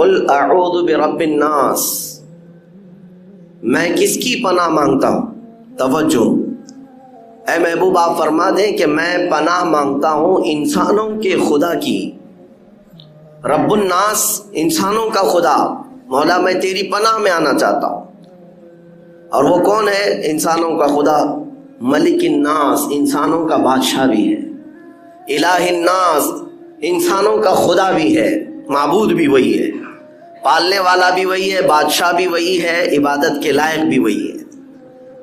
قل اعوذ برب الناس، میں کس کی پناہ مانگتا ہوں؟ توجہ، اے محبوب آپ فرما دیں کہ میں پناہ مانگتا ہوں انسانوں کے خدا کی۔ رب الناس، انسانوں کا خدا۔ مولا میں تیری پناہ میں آنا چاہتا ہوں۔ اور وہ کون ہے انسانوں کا خدا؟ ملک الناس، انسانوں کا بادشاہ بھی ہے۔ الہ الناس، انسانوں کا خدا بھی ہے، معبود بھی وہی ہے، پالنے والا بھی وہی ہے، بادشاہ بھی وہی ہے، عبادت کے لائق بھی وہی ہے۔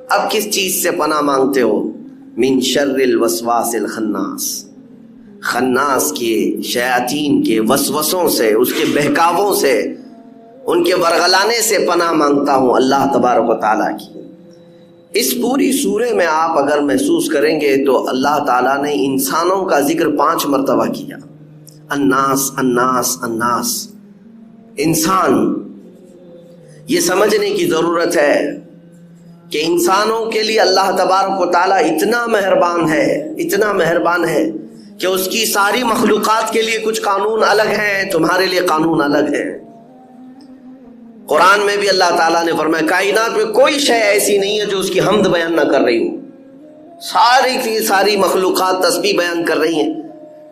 اب کس چیز سے پناہ مانگتے ہو؟ من شر الوسواس الخناس، خناس کے، شیاطین کے وسوسوں سے، اس کے بہکاووں سے، ان کے ورغلانے سے پناہ مانگتا ہوں اللہ تبارک و تعالیٰ کی۔ اس پوری سورے میں آپ اگر محسوس کریں گے تو اللہ تعالیٰ نے انسانوں کا ذکر 5 مرتبہ کیا۔ الناس الناس الناس، انسان۔ یہ سمجھنے کی ضرورت ہے کہ انسانوں کے لیے اللہ تبارک و تعالیٰ اتنا مہربان ہے، اتنا مہربان ہے کہ اس کی ساری مخلوقات کے لیے کچھ قانون الگ ہیں، تمہارے لیے قانون الگ ہے۔ قرآن میں بھی اللہ تعالیٰ نے فرمایا کائنات میں کوئی شے ایسی نہیں ہے جو اس کی حمد بیان نہ کر رہی ہو، ساری کی ساری مخلوقات تسبیح بیان کر رہی ہیں۔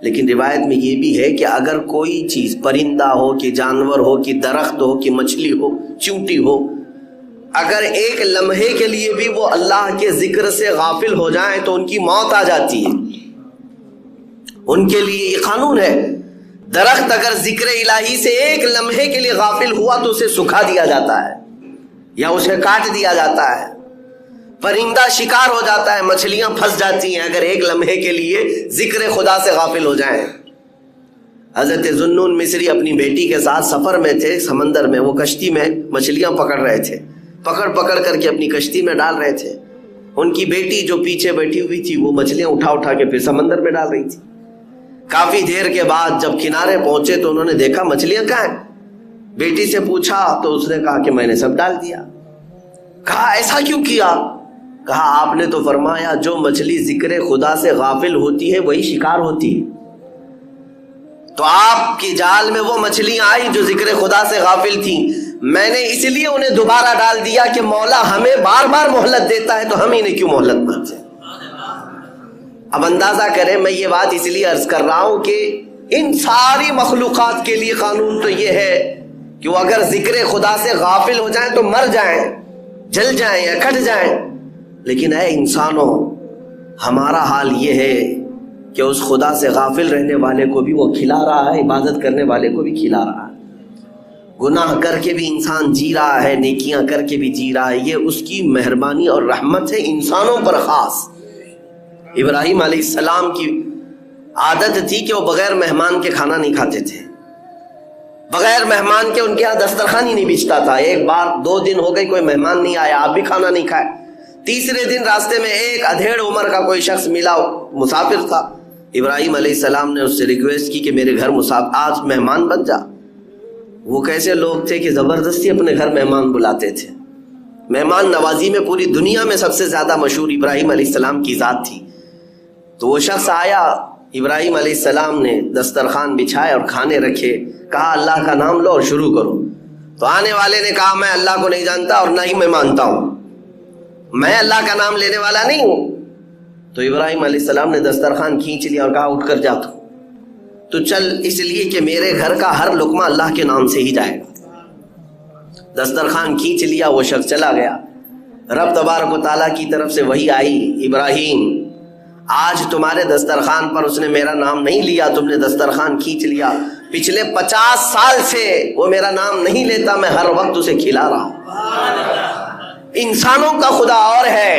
لیکن روایت میں یہ بھی ہے کہ اگر کوئی چیز، پرندہ ہو کہ جانور ہو کہ درخت ہو کہ مچھلی ہو، چیونٹی ہو، اگر ایک لمحے کے لیے بھی وہ اللہ کے ذکر سے غافل ہو جائیں تو ان کی موت آ جاتی ہے۔ ان کے لیے یہ قانون ہے۔ درخت اگر ذکر الہی سے ایک لمحے کے لیے غافل ہوا تو اسے سکھا دیا جاتا ہے یا اسے کاٹ دیا جاتا ہے۔ پرندہ شکار ہو جاتا ہے، مچھلیاں پھنس جاتی ہیں اگر ایک لمحے کے لیے ذکر خدا سے غافل ہو جائیں۔ حضرت ذوالنون مصری اپنی بیٹی کے ساتھ سفر میں تھے، سمندر میں، وہ کشتی میں مچھلیاں پکڑ رہے تھے، پکڑ کر کے اپنی کشتی میں ڈال رہے تھے۔ ان کی بیٹی جو پیچھے بیٹھی ہوئی تھی وہ مچھلیاں اٹھا کے پھر سمندر میں ڈال رہی تھی۔ کافی دیر کے بعد جب کنارے پہنچے تو انہوں نے دیکھا مچھلیاں کہاں ہیں۔ بیٹی سے پوچھا تو اس نے کہا کہ میں نے سب ڈال دیا۔ کہا ایسا کیوں کیا؟ کہا آپ نے تو فرمایا جو مچھلی ذکر خدا سے غافل ہوتی ہے وہی شکار ہوتی ہے، تو آپ کی جال میں وہ مچھلیاں آئی جو ذکر خدا سے غافل تھیں، میں نے اس لیے انہیں دوبارہ ڈال دیا کہ مولا ہمیں بار بار مہلت دیتا ہے تو ہم انہیں کیوں مہلت مانتے ہیں۔ اب اندازہ کریں، میں یہ بات اس لیے عرض کر رہا ہوں کہ ان ساری مخلوقات کے لیے قانون تو یہ ہے کہ وہ اگر ذکر خدا سے غافل ہو جائیں تو مر جائیں، جل جائیں یا کٹ جائیں۔ لیکن اے انسانوں، ہمارا حال یہ ہے کہ اس خدا سے غافل رہنے والے کو بھی وہ کھلا رہا ہے، عبادت کرنے والے کو بھی کھلا رہا ہے۔ گناہ کر کے بھی انسان جی رہا ہے، نیکیاں کر کے بھی جی رہا ہے۔ یہ اس کی مہربانی اور رحمت ہے انسانوں پر خاص۔ ابراہیم علیہ السلام کی عادت تھی کہ وہ بغیر مہمان کے کھانا نہیں کھاتے تھے، بغیر مہمان کے ان کے ہاں دسترخوان ہی نہیں بچھتا تھا۔ ایک بار 2 دن ہو گئے کوئی مہمان نہیں آیا، آپ بھی کھانا نہیں کھائے۔ تیسرے دن راستے میں ایک ادھیڑ عمر کا کوئی شخص ملا، مسافر تھا۔ ابراہیم علیہ السلام نے اس سے ریکویسٹ کی کہ میرے گھر آج مہمان بن جا۔ وہ کیسے لوگ تھے کہ زبردستی اپنے گھر مہمان بلاتے تھے۔ مہمان نوازی میں پوری دنیا میں سب سے زیادہ مشہور ابراہیم علیہ السلام کی ذات تھی۔ تو وہ شخص آیا، ابراہیم علیہ السلام نے دسترخوان بچھائے اور کھانے رکھے، کہا اللہ کا نام لو اور شروع کرو۔ تو آنے والے نے کہا میں اللہ کو نہیں جانتا اور نہ ہی میں مانتا ہوں، میں اللہ کا نام لینے والا نہیں ہوں۔ تو ابراہیم علیہ السلام نے دسترخوان کھینچ لیا اور کہا اٹھ کر جا تو چل، اس لیے کہ میرے گھر کا ہر لقمہ اللہ کے نام سے ہی جائے گا۔ دسترخوان کھینچ لیا، وہ شخص چلا گیا۔ رب تبارک و تعالیٰ کی طرف سے وحی آئی، ابراہیم آج تمہارے دسترخوان پر اس نے میرا نام نہیں لیا، تم نے دسترخوان کھینچ لیا، پچھلے 50 سال سے وہ میرا نام نہیں لیتا، میں ہر وقت اسے کھلا رہا ہوں۔ انسانوں کا خدا اور ہے،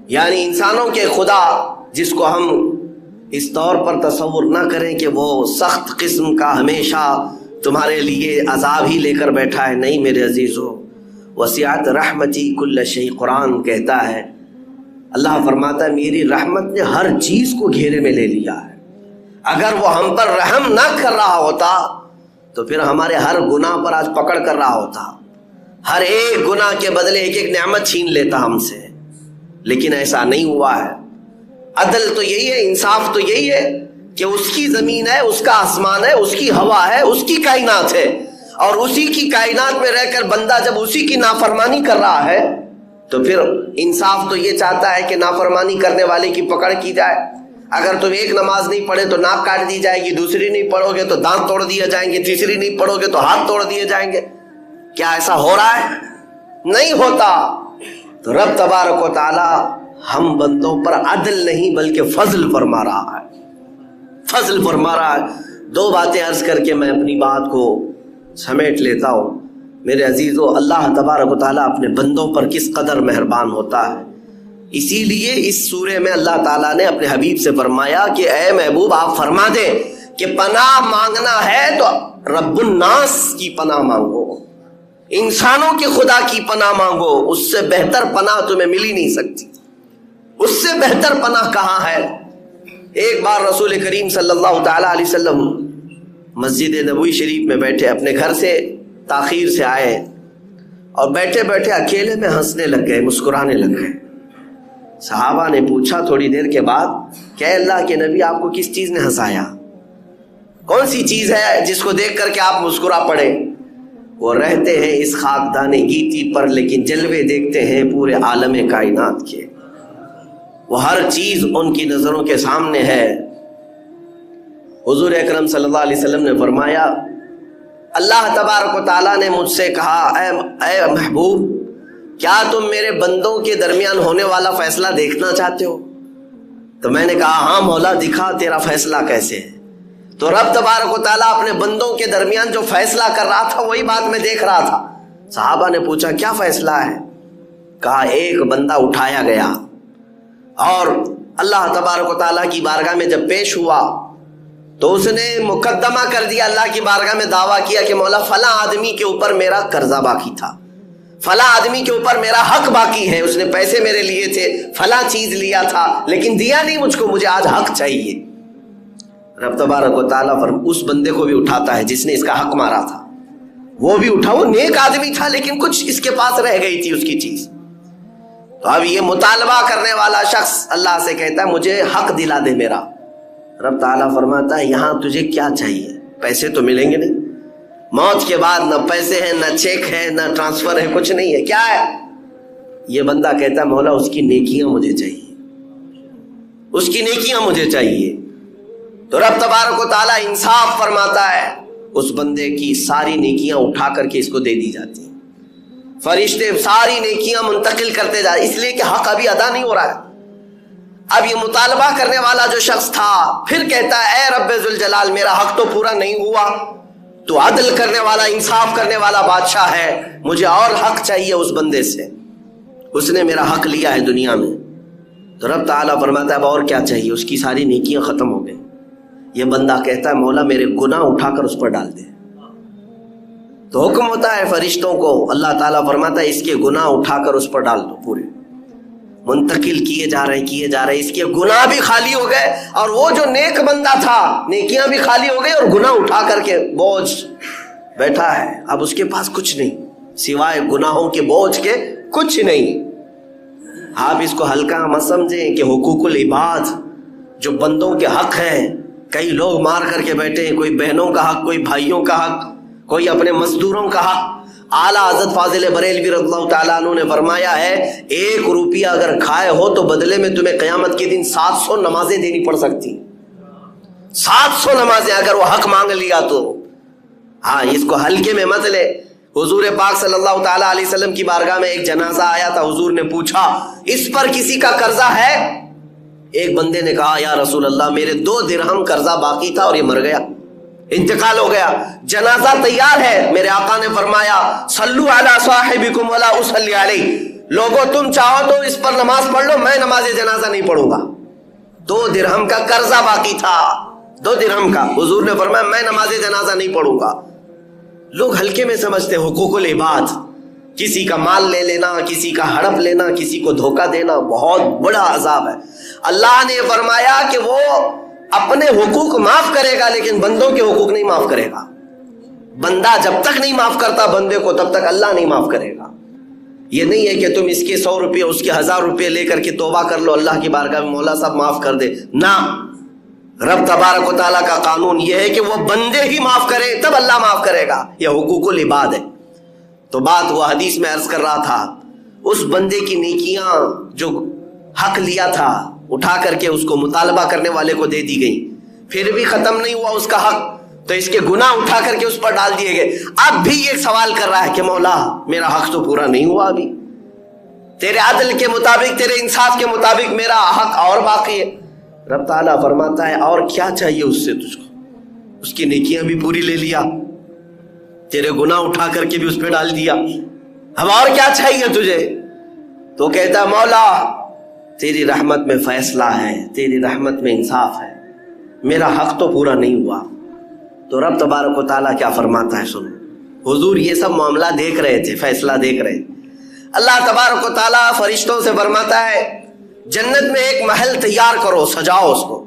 یعنی انسانوں کے خدا جس کو ہم اس طور پر تصور نہ کریں کہ وہ سخت قسم کا ہمیشہ تمہارے لیے عذاب ہی لے کر بیٹھا ہے۔ نہیں میرے عزیزو، وسعت رحمتی کل شیء، قرآن کہتا ہے، اللہ فرماتا ہے میری رحمت نے ہر چیز کو گھیرے میں لے لیا ہے۔ اگر وہ ہم پر رحم نہ کر رہا ہوتا تو پھر ہمارے ہر گناہ پر آج پکڑ کر رہا ہوتا، ہر ایک گناہ کے بدلے ایک ایک نعمت چھین لیتا ہم سے، لیکن ایسا نہیں ہوا ہے۔ عدل تو یہی ہے، انصاف تو یہی ہے کہ اس کی زمین ہے، اس کا آسمان ہے، اس کی ہوا ہے، اس کی کائنات ہے، اور اسی کی کائنات میں رہ کر بندہ جب اسی کی نافرمانی کر رہا ہے تو پھر انصاف تو یہ چاہتا ہے کہ نافرمانی کرنے والے کی پکڑ کی جائے. اگر تم ایک نماز نہیں پڑھے تو ناک کاٹ دی جائے گی، دوسری نہیں پڑھو گے تو دانت توڑ دیے جائیں گے، تیسری نہیں پڑھو گے تو ہاتھ توڑ دیے جائیں گے. کیا ایسا ہو رہا ہے؟ نہیں ہوتا. تو رب تبارک و تعالی ہم بندوں پر عدل نہیں بلکہ فضل فرما رہا ہے، فضل فرما رہا ہے. دو باتیں عرض کر کے میں اپنی بات کو سمیٹ لیتا ہوں. میرے عزیزو، اللہ تبارک و تعالیٰ اپنے بندوں پر کس قدر مہربان ہوتا ہے. اسی لیے اس سورے میں اللہ تعالیٰ نے اپنے حبیب سے فرمایا کہ اے محبوب آپ فرما دیں کہ پناہ مانگنا ہے تو رب الناس کی پناہ مانگو، انسانوں کے خدا کی پناہ مانگو. اس سے بہتر پناہ تمہیں مل ہی نہیں سکتی. اس سے بہتر پناہ کہاں ہے؟ ایک بار رسول کریم صلی اللہ تعالیٰ علیہ وسلم مسجد نبوی شریف میں بیٹھے، اپنے گھر سے تاخیر سے آئے اور بیٹھے بیٹھے اکیلے میں ہنسنے لگ گئے، مسکرانے لگ گئے. صحابہ نے پوچھا تھوڑی دیر کے بعد کہ اے اللہ کے نبی آپ کو کس چیز نے ہنسایا؟ کون سی چیز ہے جس کو دیکھ کر کے آپ مسکرا پڑے؟ وہ رہتے ہیں اس خاکدان گیتی پر لیکن جلوے دیکھتے ہیں پورے عالم کائنات کے. وہ ہر چیز ان کی نظروں کے سامنے ہے. حضور اکرم صلی اللہ علیہ وسلم نے فرمایا اللہ تبارک و تعالیٰ نے مجھ سے کہا اے محبوب کیا تم میرے بندوں کے درمیان ہونے والا فیصلہ دیکھنا چاہتے ہو؟ تو میں نے کہا ہاں مولا دکھا تیرا فیصلہ کیسے ہے. تو رب تبارک و تعالیٰ اپنے بندوں کے درمیان جو فیصلہ کر رہا تھا وہی بات میں دیکھ رہا تھا. صحابہ نے پوچھا کیا فیصلہ ہے؟ کہا ایک بندہ اٹھایا گیا اور اللہ تبارک و تعالیٰ کی بارگاہ میں جب پیش ہوا تو اس نے مقدمہ کر دیا، اللہ کی بارگاہ میں دعویٰ کیا کہ مولا فلاں آدمی کے اوپر میرا قرضہ باقی تھا، فلاں آدمی کے اوپر میرا حق باقی ہے، اس نے پیسے میرے لیے تھے، فلاں چیز لیا تھا لیکن دیا نہیں مجھ کو، مجھے آج حق چاہیے. رب تبارک و تعالیٰ اس بندے کو بھی اٹھاتا ہے جس نے اس کا حق مارا تھا. وہ بھی اٹھا، وہ نیک آدمی تھا لیکن کچھ اس کے پاس رہ گئی تھی اس کی چیز. تو اب یہ مطالبہ کرنے والا شخص اللہ سے کہتا ہے مجھے حق دلا دے میرا. رب تعالیٰ فرماتا ہے یہاں تجھے کیا چاہیے؟ پیسے تو ملیں گے نہیں، موت کے بعد نہ پیسے ہیں نہ چیک ہے نہ ٹرانسفر ہے، کچھ نہیں ہے. کیا ہے؟ یہ بندہ کہتا ہے مولا اس کی نیکیاں مجھے چاہیے، اس کی نیکیاں مجھے چاہیے. تو رب تبارک و تعالیٰ انصاف فرماتا ہے، اس بندے کی ساری نیکیاں اٹھا کر کے اس کو دے دی جاتی ہیں. فرشتے ساری نیکیاں منتقل کرتے جا رہے، اس لیے کہ حق ابھی ادا نہیں ہو رہا ہے. اب یہ مطالبہ کرنے والا جو شخص تھا پھر کہتا ہے اے رب ذوالجلال میرا حق تو پورا نہیں ہوا، تو عدل کرنے والا انصاف کرنے والا بادشاہ ہے، مجھے اور حق چاہیے اس بندے سے، اس نے میرا حق لیا ہے دنیا میں. تو رب تعالیٰ فرماتا ہے اب اور کیا چاہیے؟ اس کی ساری نیکیاں ختم ہو گئی. یہ بندہ کہتا ہے مولا میرے گناہ اٹھا کر اس پر ڈال دے. تو حکم ہوتا ہے فرشتوں کو، اللہ تعالیٰ فرماتا ہے اس کے گناہ اٹھا کر اس پر ڈال دو. پورے منتقل کیے جا رہے، اس کے گناہ بھی خالی ہو گئے اور وہ جو نیک بندہ تھا نیکیاں بھی خالی ہو گئی اور گناہ اٹھا کر کے بوجھ بیٹھا ہے. اب اس کے پاس کچھ نہیں سوائے گناہوں کے بوجھ کے، کچھ نہیں. آپ اس کو ہلکا مت سمجھیں کہ حقوق العباد جو بندوں کے حق ہیں کئی لوگ مار کر کے بیٹھے ہیں، کوئی بہنوں کا حق، کوئی بھائیوں کا حق، کوئی اپنے مزدوروں کا حق. اعلیٰ حضرت فاضل بریلوی رضی اللہ تعالیٰ عنہ نے فرمایا ہے 1 روپیہ اگر کھائے ہو تو بدلے میں تمہیں قیامت کے دن 700 نمازیں دینی پڑ سکتی. 700 نمازیں اگر وہ حق مانگ لیا تو. ہاں اس کو ہلکے میں مت لے. حضور پاک صلی اللہ تعالیٰ علیہ وسلم کی بارگاہ میں ایک جنازہ آیا تھا. حضور نے پوچھا اس پر کسی کا قرضہ ہے؟ ایک بندے نے کہا یا رسول اللہ میرے 2 درہم قرضہ باقی تھا اور یہ مر گیا، انتقال ہو گیا. جنازہ تیار ہے. میرے آقا نے فرمایا صلو علی صاحبکم ولا اصلی علیہ، لوگوں تم چاہو تو اس پر نماز پڑھ لو، میں نماز جنازہ نہیں پڑھوں گا. 2 درہم کا قرضہ باقی تھا، 2 درہم کا. حضور نے فرمایا میں نماز جنازہ نہیں پڑھوں گا. لوگ ہلکے میں سمجھتے حقوق العباد، کسی کا مال لے لینا، کسی کا ہڑپ لینا، کسی کو دھوکہ دینا بہت بڑا عذاب ہے. اللہ نے فرمایا کہ وہ اپنے حقوق معاف کرے گا لیکن بندوں کے حقوق نہیں معاف کرے گا. بندہ جب تک نہیں معاف کرتا بندے کو تب تک اللہ نہیں معاف کرے گا. یہ نہیں ہے کہ تم اس کے 100 روپے اس کے 1000 روپے لے کر کے توبہ کر لو اللہ کی بارگاہ میں مولا صاحب معاف کر دے. نہ، رب تبارک و تعالیٰ کا قانون یہ ہے کہ وہ بندے ہی معاف کرے تب اللہ معاف کرے گا، یہ حقوق العباد ہے۔ تو بات وہ حدیث میں عرض کر رہا تھا، اس بندے کی نیکیاں جو حق لیا تھا اٹھا کر کے اس کو مطالبہ کرنے والے کو دے دی گئی، پھر بھی ختم نہیں ہوا اس کا حق، تو اس کے گناہ اٹھا کر کے اس پر ڈال دیے گئے۔ اب بھی یہ سوال کر رہا ہے کہ مولا میرا حق تو پورا نہیں ہوا، ابھی تیرے عدل کے مطابق، تیرے انصاف کے مطابق میرا حق اور باقی ہے۔ رب تعالیٰ فرماتا ہے اور کیا چاہیے اس سے تجھ کو، اس کی نیکیاں بھی پوری لے لیا، تیرے گناہ اٹھا کر کے بھی اس پہ ڈال دیا، اب اور کیا چاہیے تجھے؟ تو کہتا ہے مولا تیری رحمت میں فیصلہ ہے، تیری رحمت میں انصاف ہے، میرا حق تو پورا نہیں ہوا۔ تو رب تبارک و تعالیٰ کیا فرماتا ہے سن، حضور یہ سب معاملہ دیکھ رہے تھے، فیصلہ دیکھ رہے تھے۔ اللہ تبارک و تعالیٰ فرشتوں سے فرماتا ہے جنت میں ایک محل تیار کرو، سجاؤ اس کو۔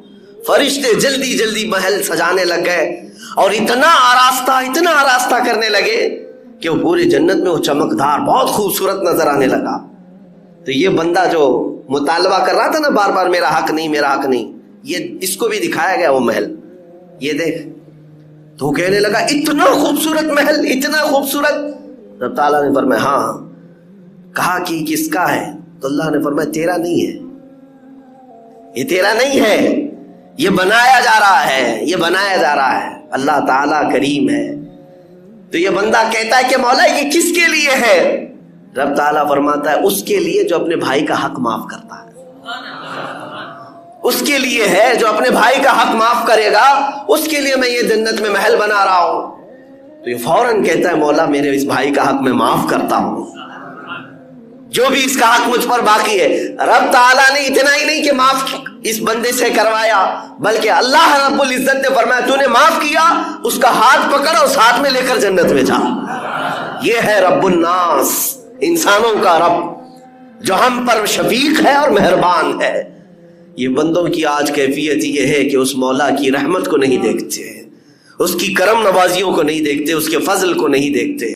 فرشتے جلدی جلدی محل سجانے لگ گئے اور اتنا آراستہ کرنے لگے کہ وہ پورے جنت میں وہ چمکدار بہت خوبصورت نظر آنے لگا۔ تو یہ بندہ جو مطالبہ کر رہا تھا نا بار بار میرا حق نہیں میرا حق نہیں، یہ اس کو بھی دکھایا گیا وہ محل، یہ دیکھ۔ تو کہنے لگا اتنا خوبصورت محل، اتنا خوبصورت؟ رب تعالیٰ نے فرمایا ہاں۔ کہا کہ کس کا ہے؟ تو اللہ نے فرمایا تیرا نہیں ہے، یہ تیرا نہیں ہے، یہ بنایا جا رہا ہے، یہ بنایا جا رہا ہے۔ اللہ تعالیٰ کریم ہے۔ تو یہ بندہ کہتا ہے کہ مولا یہ کس کے لیے ہے؟ رب تعالیٰ فرماتا ہے اس کے لیے جو اپنے بھائی کا حق معاف کرتا ہے، اس کے لیے ہے جو اپنے بھائی کا حق معاف کرے گا، اس کے لیے میں یہ جنت میں محل بنا رہا ہوں۔ تو یہ فوراً کہتا ہے مولا میرے اس بھائی کا حق میں معاف کرتا ہوں، جو بھی اس کا حق مجھ پر باقی ہے۔ رب تعالیٰ نے اتنا ہی نہیں کہ معاف اس بندے سے کروایا، بلکہ اللہ رب العزت نے فرمایا تو نے معاف کیا، اس کا ہاتھ پکڑ اور ساتھ میں لے کر جنت میں جا۔ یہ ہے رب الناس، انسانوں کا رب، جو ہم پر شفیق ہے اور مہربان ہے۔ یہ بندوں کی آج کیفیت یہ ہے کہ اس مولا کی رحمت کو نہیں دیکھتے، اس کی کرم نوازیوں کو نہیں دیکھتے، اس کے فضل کو نہیں دیکھتے۔